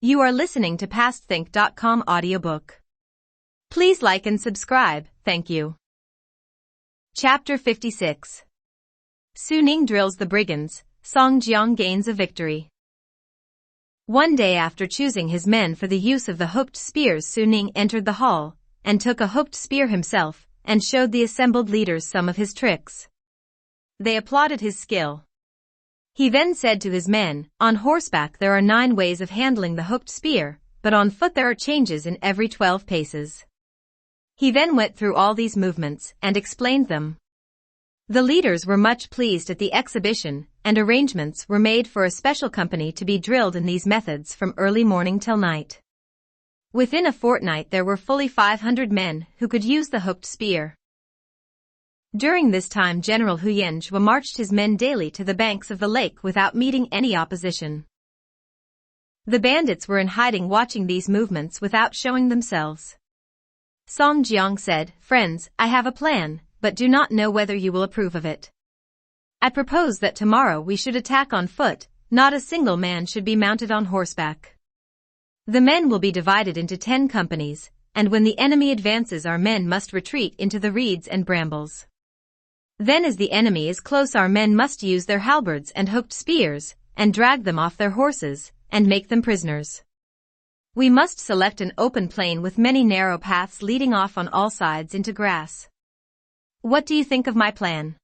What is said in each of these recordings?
You are listening to PastThink.com audiobook. Please like and subscribe, thank you. Chapter 56. Su Ning drills the brigands, Song Jiang gains a victory. One day after choosing his men for the use of the hooked spears, Su Ning entered the hall, and took a hooked spear himself, and showed the assembled leaders some of his tricks. They applauded his skill. He then said to his men, "On horseback there are 9 ways of handling the hooked spear, but on foot there are changes in every 12 paces." He then went through all these movements and explained them. The leaders were much pleased at the exhibition, and arrangements were made for a special company to be drilled in these methods from early morning till night. Within a fortnight there were fully 500 men who could use the hooked spear. During this time General Huyenjue marched his men daily to the banks of the lake without meeting any opposition. The bandits were in hiding watching these movements without showing themselves. Song Jiang said, "Friends, I have a plan, but do not know whether you will approve of it. I propose that tomorrow we should attack on foot, not a single man should be mounted on horseback. The men will be divided into 10 companies, and when the enemy advances our men must retreat into the reeds and brambles. Then as the enemy is close our men must use their halberds and hooked spears, and drag them off their horses, and make them prisoners. We must select an open plain with many narrow paths leading off on all sides into grass. What do you think of my plan?"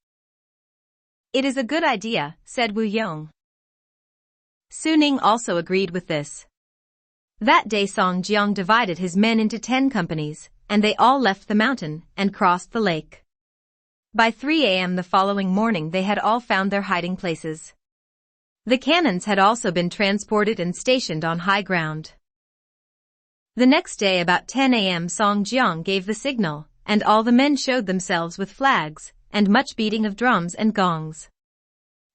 "It is a good idea," said Wu Yong. Su Ning also agreed with this. That day Song Jiang divided his men into 10 companies, and they all left the mountain and crossed the lake. By 3 a.m. the following morning they had all found their hiding places. The cannons had also been transported and stationed on high ground. The next day about 10 a.m. Song Jiang gave the signal, and all the men showed themselves with flags, and much beating of drums and gongs.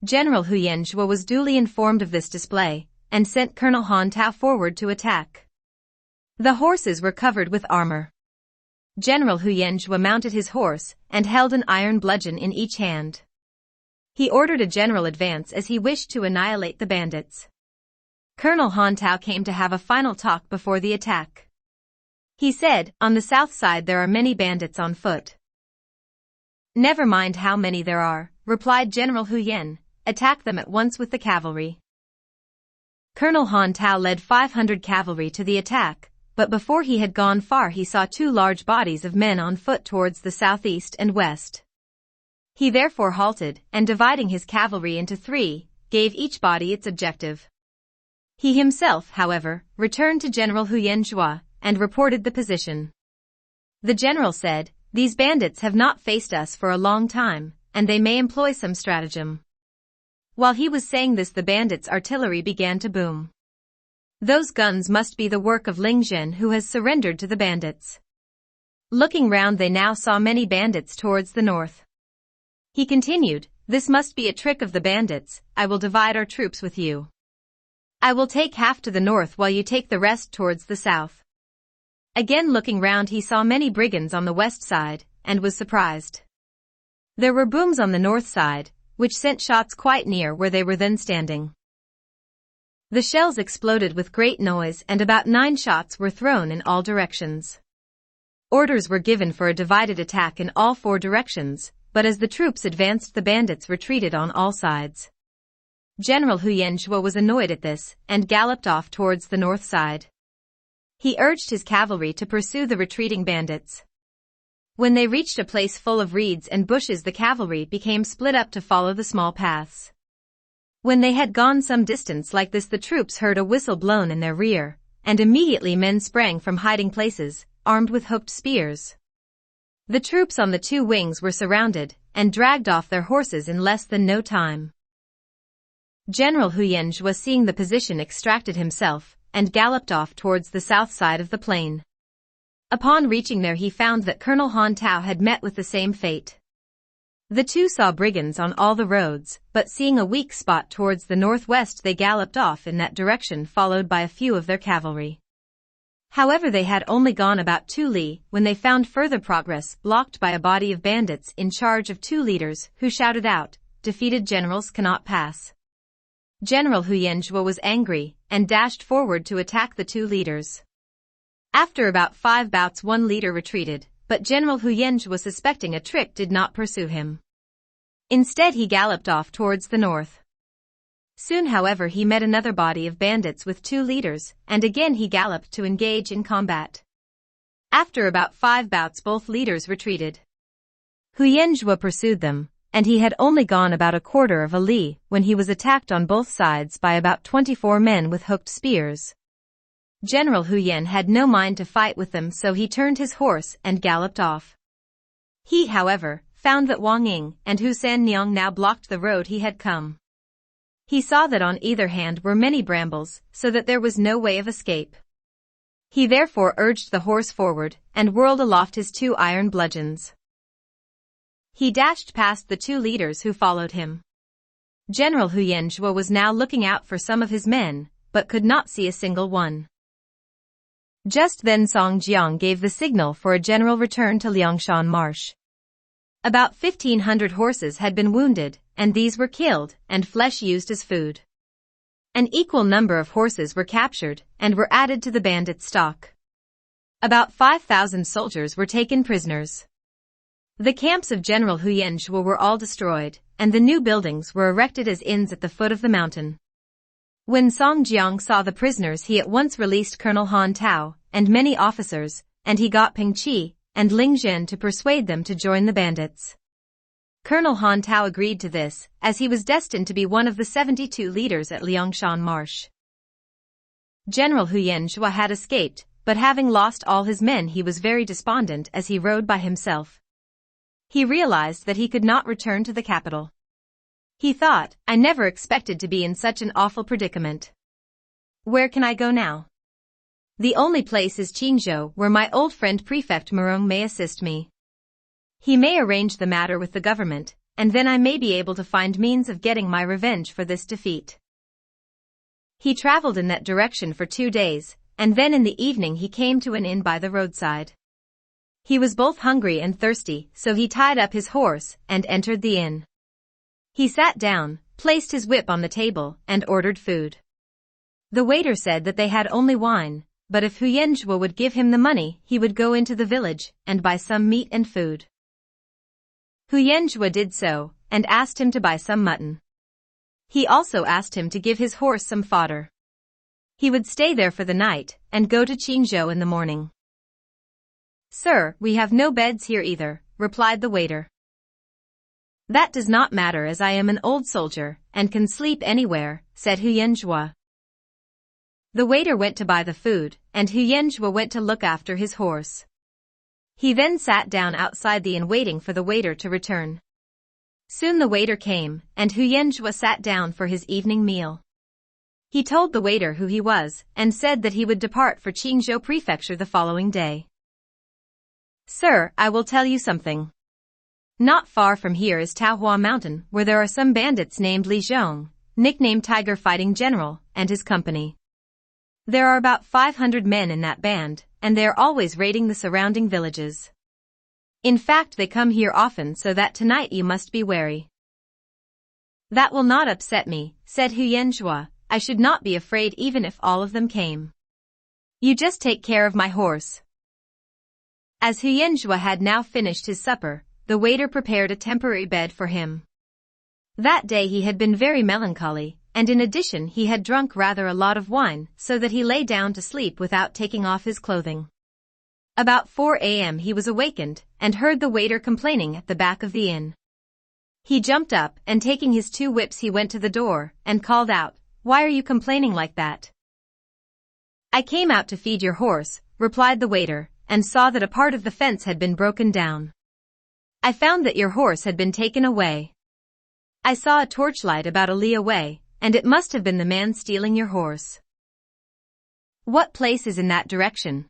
General Huyenjue was duly informed of this display, and sent Colonel Han Tao forward to attack. The horses were covered with armor. General Huyenjue mounted his horse, and held an iron bludgeon in each hand. He ordered a general advance as he wished to annihilate the bandits. Colonel Han Tao came to have a final talk before the attack. He said, "On the south side there are many bandits on foot." "Never mind how many there are," replied General Huyen, "attack them at once with the cavalry." Colonel Han Tao led 500 cavalry to the attack, but before he had gone far he saw 2 large bodies of men on foot towards the southeast and west. He therefore halted, and dividing his cavalry into 3, gave each body its objective. He himself, however, returned to General Huyenjue, and reported the position. The general said, "These bandits have not faced us for a long time, and they may employ some stratagem." While he was saying this the bandits' artillery began to boom. "Those guns must be the work of Ling Zhen, who has surrendered to the bandits." Looking round they now saw many bandits towards the north. He continued, "This must be a trick of the bandits. I will divide our troops with you. I will take half to the north while you take the rest towards the south." Again looking round he saw many brigands on the west side, and was surprised. There were booms on the north side, which sent shots quite near where they were then standing. The shells exploded with great noise and about 9 shots were thrown in all directions. Orders were given for a divided attack in all 4 directions, but as the troops advanced the bandits retreated on all sides. General Huyenjue was annoyed at this, and galloped off towards the north side. He urged his cavalry to pursue the retreating bandits. When they reached a place full of reeds and bushes the cavalry became split up to follow the small paths. When they had gone some distance like this the troops heard a whistle blown in their rear, and immediately men sprang from hiding places, armed with hooked spears. The troops on the 2 wings were surrounded, and dragged off their horses in less than no time. General Huyenjue seeing the position extracted himself, and galloped off towards the south side of the plain. Upon reaching there he found that Colonel Han Tao had met with the same fate. The 2 saw brigands on all the roads, but seeing a weak spot towards the northwest they galloped off in that direction followed by a few of their cavalry. However they had only gone about 2 li when they found further progress blocked by a body of bandits in charge of 2 leaders who shouted out, "Defeated generals cannot pass." General Huyenjue was angry, and dashed forward to attack the two leaders. After about 5 bouts one leader retreated, but General Huyenge, suspecting a trick, did not pursue him. Instead he galloped off towards the north. Soon, however, he met another body of bandits with 2 leaders, and again he galloped to engage in combat. After about 5 bouts both leaders retreated. Huyenge pursued them, and he had only gone about a quarter of a li when he was attacked on both sides by about 24 men with hooked spears. General Huyenge had no mind to fight with them, so he turned his horse and galloped off. He, however, found that Wang Ying and Hu Sanniang now blocked the road he had come. He saw that on either hand were many brambles, so that there was no way of escape. He therefore urged the horse forward and whirled aloft his 2 iron bludgeons. He dashed past the 2 leaders who followed him. General Huyenge was now looking out for some of his men, but could not see a single one. Just then Song Jiang gave the signal for a general return to Liangshan Marsh. About 1,500 horses had been wounded, and these were killed and flesh used as food. An equal number of horses were captured and were added to the bandit stock. About 5,000 soldiers were taken prisoners. The camps of General Huyenge were all destroyed, and the new buildings were erected as inns at the foot of the mountain. When Song Jiang saw the prisoners, he at once released Colonel Han Tao and many officers, and he got Peng Qi and Ling Zhen to persuade them to join the bandits. Colonel Han Tao agreed to this, as he was destined to be one of the 72 leaders at Liangshan Marsh. General Huyenge had escaped, but having lost all his men he was very despondent as he rode by himself. He realized that he could not return to the capital. He thought, I never expected to be in such an awful predicament. Where can I go now? The only place is Qingzhou, where my old friend Prefect Murong may assist me. He may arrange the matter with the government, and then I may be able to find means of getting my revenge for this defeat. He traveled in that direction for 2 days, and then in the evening he came to an inn by the roadside. He was both hungry and thirsty, so he tied up his horse and entered the inn. He sat down, placed his whip on the table, and ordered food. The waiter said that they had only wine, but if Huyenge would give him the money, he would go into the village and buy some meat and food. Huyenge did so, and asked him to buy some mutton. He also asked him to give his horse some fodder. He would stay there for the night, and go to Qingzhou in the morning. Sir, we have no beds here either, replied the waiter. That does not matter, as I am an old soldier, and can sleep anywhere, said Huyenge. The waiter went to buy the food, and Huyenge went to look after his horse. He then sat down outside the inn waiting for the waiter to return. Soon the waiter came, and Huyenge sat down for his evening meal. He told the waiter who he was, and said that he would depart for Qingzhou Prefecture the following day. Sir, I will tell you something. Not far from here is Taohua Mountain, where there are some bandits named Li Zhong, nicknamed Tiger Fighting General, and his company. There are about 500 men in that band, and they are always raiding the surrounding villages. In fact, they come here often, so that tonight you must be wary. That will not upset me, said Huyenge. I should not be afraid even if all of them came. You just take care of my horse. As Huyenge had now finished his supper, the waiter prepared a temporary bed for him. That day he had been very melancholy, and in addition he had drunk rather a lot of wine, so that he lay down to sleep without taking off his clothing. About 4 a.m. he was awakened, and heard the waiter complaining at the back of the inn. He jumped up, and taking his 2 whips he went to the door, and called out, Why are you complaining like that? I came out to feed your horse, replied the waiter, and saw that a part of the fence had been broken down. I found that your horse had been taken away. I saw a torchlight about a li away, and it must have been the man stealing your horse. What place is in that direction?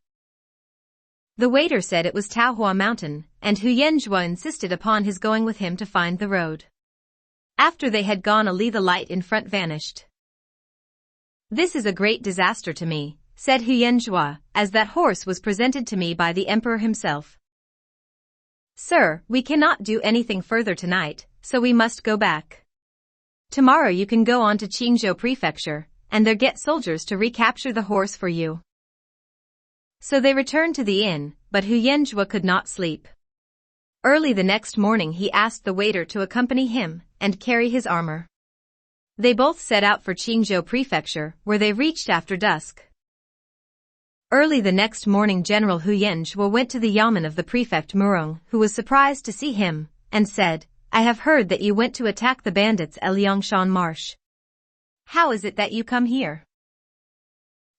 The waiter said it was Taohua Mountain, and Huyenge insisted upon his going with him to find the road. After they had gone a li, the light in front vanished. This is a great disaster to me, said Huyenge, as that horse was presented to me by the emperor himself. Sir, we cannot do anything further tonight, so we must go back. Tomorrow you can go on to Qingzhou Prefecture, and there get soldiers to recapture the horse for you." So they returned to the inn, but Huyenjua could not sleep. Early the next morning he asked the waiter to accompany him and carry his armor. They both set out for Qingzhou Prefecture, where they reached after dusk. Early the next morning General Huyenjua went to the yamen of the prefect Murong, who was surprised to see him, and said, "I have heard that you went to attack the bandits at Liangshan Marsh. How is it that you come here?"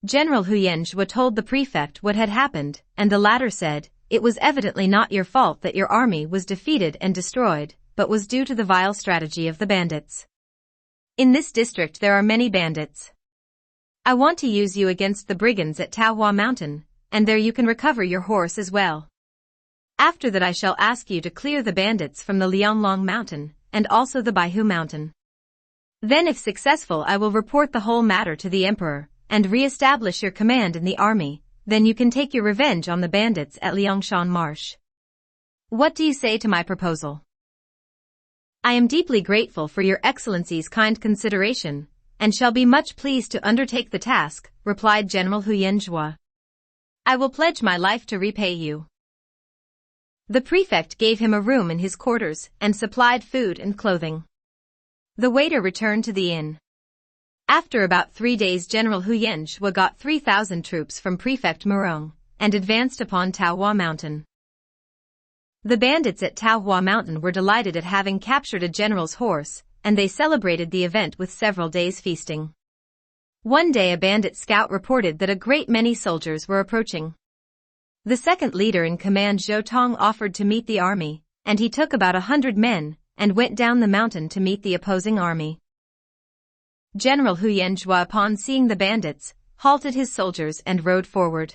General Huyenjua told the prefect what had happened, and the latter said, "It was evidently not your fault that your army was defeated and destroyed, but was due to the vile strategy of the bandits. In this district there are many bandits. I want to use you against the brigands at Taohua Mountain, and there you can recover your horse as well. After that I shall ask you to clear the bandits from the Lianglong Mountain, and also the Baihu Mountain. Then if successful I will report the whole matter to the emperor, and re-establish your command in the army, then you can take your revenge on the bandits at Liangshan Marsh. What do you say to my proposal?" "I am deeply grateful for your excellency's kind consideration, and shall be much pleased to undertake the task," replied General Huyenjua. "I will pledge my life to repay you." The prefect gave him a room in his quarters and supplied food and clothing. The waiter returned to the inn. After about 3 days General Huyenjua got 3,000 troops from Prefect Murong, and advanced upon Taohua Mountain. The bandits at Taohua Mountain were delighted at having captured a general's horse, and they celebrated the event with several days feasting. One day a bandit scout reported that a great many soldiers were approaching. The second leader in command Zhou Tong offered to meet the army, and he took about 100 men, and went down the mountain to meet the opposing army. General Huyenjua, upon seeing the bandits, halted his soldiers and rode forward.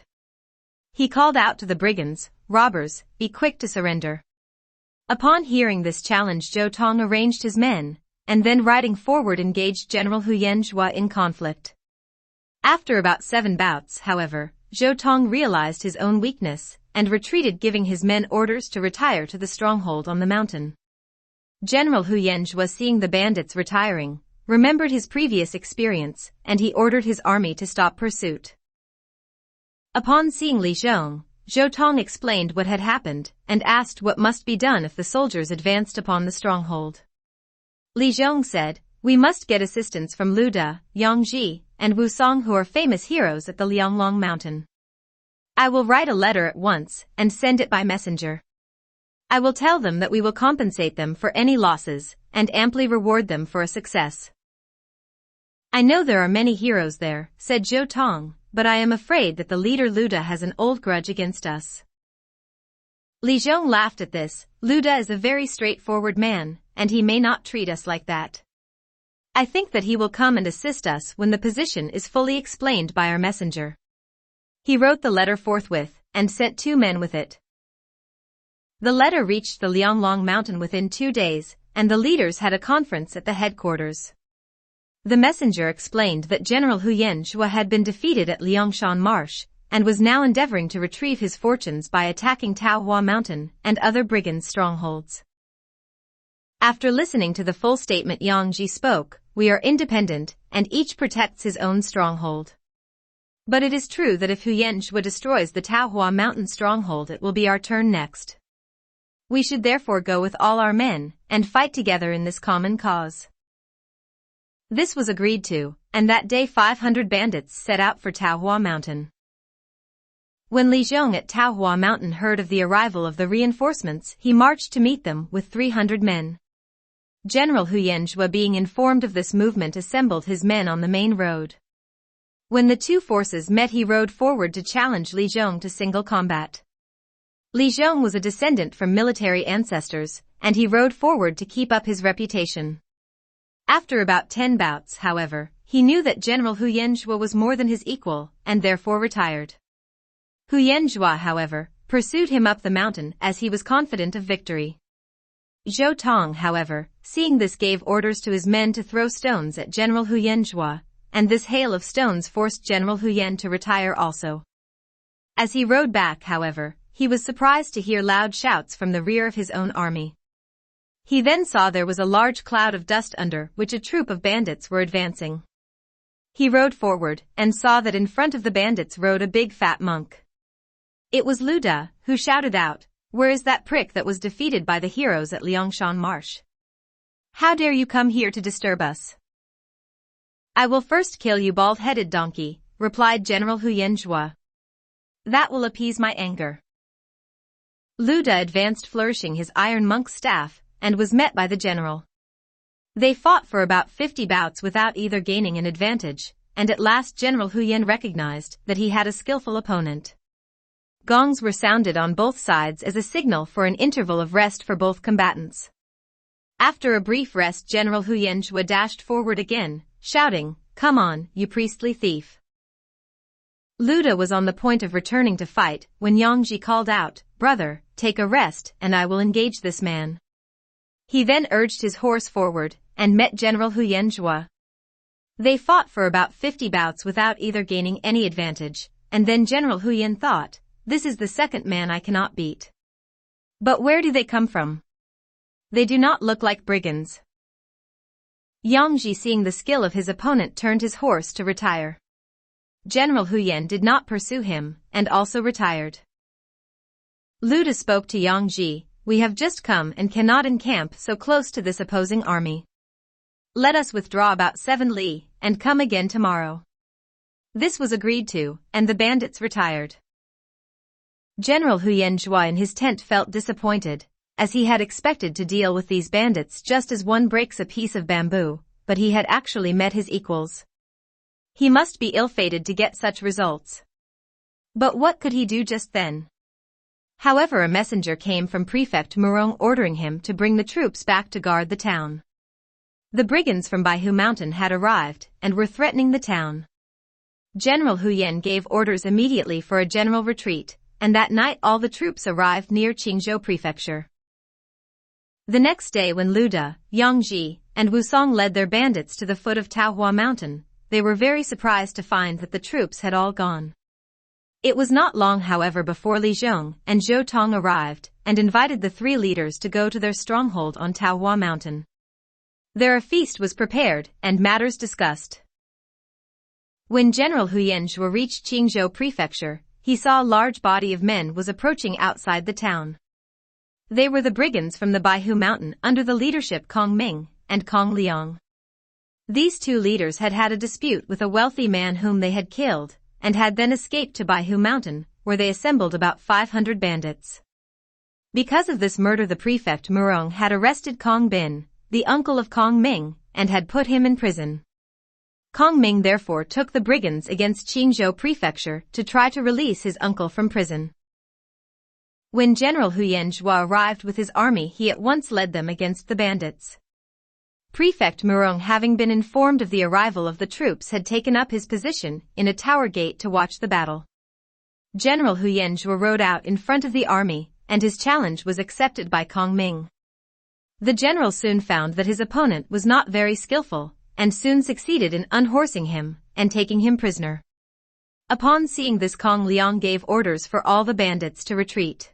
He called out to the brigands, "Robbers, be quick to surrender." Upon hearing this challenge Zhou Tong arranged his men, and then riding forward engaged General Huyenjua in conflict. After about 7 bouts, however, Zhou Tong realized his own weakness, and retreated, giving his men orders to retire to the stronghold on the mountain. General Huyenjua, seeing the bandits retiring, remembered his previous experience, and he ordered his army to stop pursuit. Upon seeing Li Zhong, Zhou Tong explained what had happened, and asked what must be done if the soldiers advanced upon the stronghold. Li Zhong said, "We must get assistance from Lu De, Yang Ji, and Wu Song, who are famous heroes at the Lianglong Mountain. I will write a letter at once, and send it by messenger. I will tell them that we will compensate them for any losses, and amply reward them for a success." "I know there are many heroes there," said Zhou Tong, "but I am afraid that the leader Lu De has an old grudge against us." Li Zhong laughed at this. "Lu De is a very straightforward man, and he may not treat us like that. I think that he will come and assist us when the position is fully explained by our messenger." He wrote the letter forthwith, and sent 2 men with it. The letter reached the Lianglong Mountain within 2 days, and the leaders had a conference at the headquarters. The messenger explained that General Huyenjua had been defeated at Liangshan Marsh, and was now endeavoring to retrieve his fortunes by attacking Taohua Mountain and other brigands' strongholds. After listening to the full statement, Yang Ji spoke, "We are independent, and each protects his own stronghold. But it is true that if Huyenjua destroys the Taohua Mountain stronghold, it will be our turn next. We should therefore go with all our men, and fight together in this common cause." This was agreed to, and that day 500 bandits set out for Taohua Mountain. When Li Zhong at Taohua Mountain heard of the arrival of the reinforcements, he marched to meet them with 300 men. General Huyenjua, being informed of this movement, assembled his men on the main road. When the 2 forces met, he rode forward to challenge Li Zhong to single combat. Li Zhong was a descendant from military ancestors, and he rode forward to keep up his reputation. After about 10 bouts, however, he knew that General Huyenjua was more than his equal, and therefore retired. Huyenjua, however, pursued him up the mountain as he was confident of victory. Zhou Tong, however, seeing this, gave orders to his men to throw stones at General Huyenjua, and this hail of stones forced General Huyen to retire also. As he rode back, however, he was surprised to hear loud shouts from the rear of his own army. He then saw there was a large cloud of dust under which a troop of bandits were advancing. He rode forward and saw that in front of the bandits rode a big fat monk. It was Lu Da, who shouted out, "Where is that prick that was defeated by the heroes at Liangshan Marsh? How dare you come here to disturb us?" "I will first kill you, bald-headed donkey," replied General Huyen Zhua. "That will appease my anger." Lu Da advanced flourishing his iron monk's staff, and was met by the general. They fought for about 50 bouts without either gaining an advantage, and at last General Huyen recognized that he had a skillful opponent. Gongs were sounded on both sides as a signal for an interval of rest for both combatants. After a brief rest, General Huyen Zhua dashed forward again, shouting, "Come on, you priestly thief." Lu Da was on the point of returning to fight when Yang Ji called out, "Brother, take a rest and I will engage this man." He then urged his horse forward and met General Huyen Zhua. They fought for about 50 bouts without either gaining any advantage, and then General Huyen thought, "This is the second man I cannot beat. But where do they come from? They do not look like brigands." Yang Ji, seeing the skill of his opponent, turned his horse to retire. General Huyen did not pursue him, and also retired. Lu Da spoke to Yang Ji, "We have just come and cannot encamp so close to this opposing army. Let us withdraw about 7 li, and come again tomorrow." This was agreed to, and the bandits retired. General Huyen Zhua in his tent felt disappointed, as he had expected to deal with these bandits just as one breaks a piece of bamboo, but he had actually met his equals. He must be ill-fated to get such results. But what could he do just then? However, a messenger came from Prefect Murong ordering him to bring the troops back to guard the town. The brigands from Baihu Mountain had arrived and were threatening the town. General Huyen gave orders immediately for a general retreat, and that night all the troops arrived near Qingzhou Prefecture. The next day, when Lu Da, Yang Ji, and Wu Song led their bandits to the foot of Taohua Mountain, they were very surprised to find that the troops had all gone. It was not long, however, before Li Zhong and Zhou Tong arrived and invited the 3 leaders to go to their stronghold on Taohua Mountain. There a feast was prepared and matters discussed. When General Huyen Zhua reached Qingzhou Prefecture, he saw a large body of men was approaching outside the town. They were the brigands from the Baihu Mountain under the leadership Kong Ming and Kong Liang. These 2 leaders had had a dispute with a wealthy man whom they had killed, and had then escaped to Baihu Mountain, where they assembled about 500 bandits. Because of this murder, the prefect Murong had arrested Kong Bin, the uncle of Kong Ming, and had put him in prison. Kong Ming therefore took the brigands against Qingzhou Prefecture to try to release his uncle from prison. When General Huyen Zhua arrived with his army, he at once led them against the bandits. Prefect Murong, having been informed of the arrival of the troops, had taken up his position in a tower gate to watch the battle. General Huyen Zhua rode out in front of the army, and his challenge was accepted by Kong Ming. The general soon found that his opponent was not very skillful, and soon succeeded in unhorsing him and taking him prisoner. Upon seeing this, Kong Liang gave orders for all the bandits to retreat.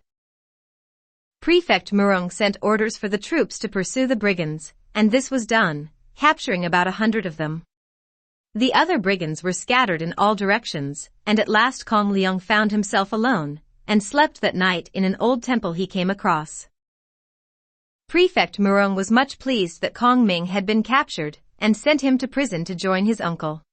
Prefect Murong sent orders for the troops to pursue the brigands, and this was done, capturing about 100 of them. The other brigands were scattered in all directions, and at last Kong Liang found himself alone, and slept that night in an old temple he came across. Prefect Murong was much pleased that Kong Ming had been captured, and sent him to prison to join his uncle.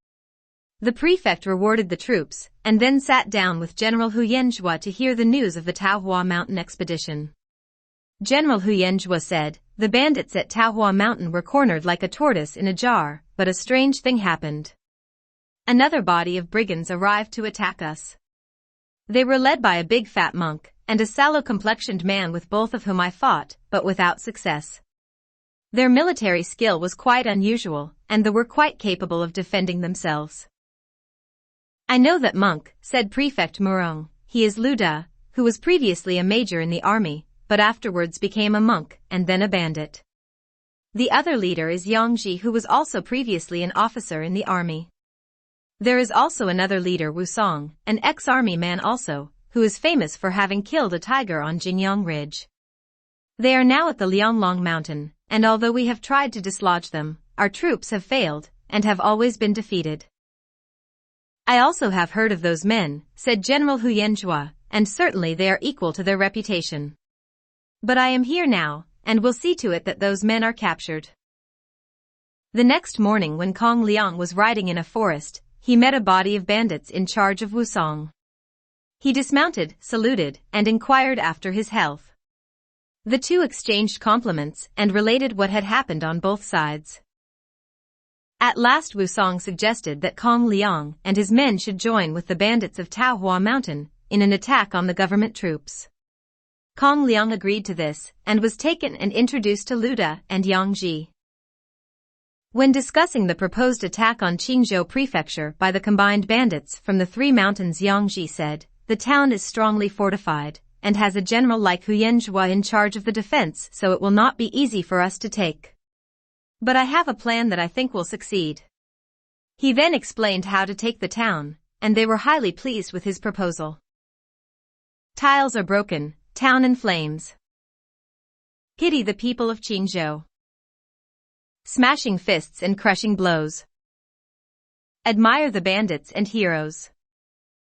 The prefect rewarded the troops, and then sat down with General Huyen Zhua to hear the news of the Taohua Mountain expedition. General Huyen Zhua said, "The bandits at Taohua Mountain were cornered like a tortoise in a jar, but a strange thing happened. Another body of brigands arrived to attack us. They were led by a big fat monk, and a sallow-complexioned man, with both of whom I fought, but without success. Their military skill was quite unusual, and they were quite capable of defending themselves." "I know that monk," said Prefect Murong. "He is Lu Da, who was previously a major in the army, but afterwards became a monk and then a bandit. The other leader is Yang Ji, who was also previously an officer in the army. There is also another leader, Wu Song, an ex-army man also, who is famous for having killed a tiger on Jinyang Ridge. They are now at the Lianglong Mountain, and although we have tried to dislodge them, our troops have failed, and have always been defeated. I also have heard of those men, said General Huyenjua, and certainly they are equal to their reputation. But I am here now, and will see to it that those men are captured. The next morning when Kong Liang was riding in a forest, he met a body of bandits in charge of Wusong. He dismounted, saluted, and inquired after his health. The two exchanged compliments and related what had happened on both sides. At last Wusong suggested that Kong Liang and his men should join with the bandits of Taohua Mountain in an attack on the government troops. Kong Liang agreed to this and was taken and introduced to Luda and Yang Ji. When discussing the proposed attack on Qingzhou Prefecture by the combined bandits from the three mountains, Yang Ji said, "The town is strongly fortified and has a general like Huyenjua in charge of the defense, so it will not be easy for us to take. But I have a plan that I think will succeed." He then explained how to take the town, and they were highly pleased with his proposal. Tiles are broken, town in flames. Pity the people of Qingzhou. Smashing fists and crushing blows. Admire the bandits and heroes.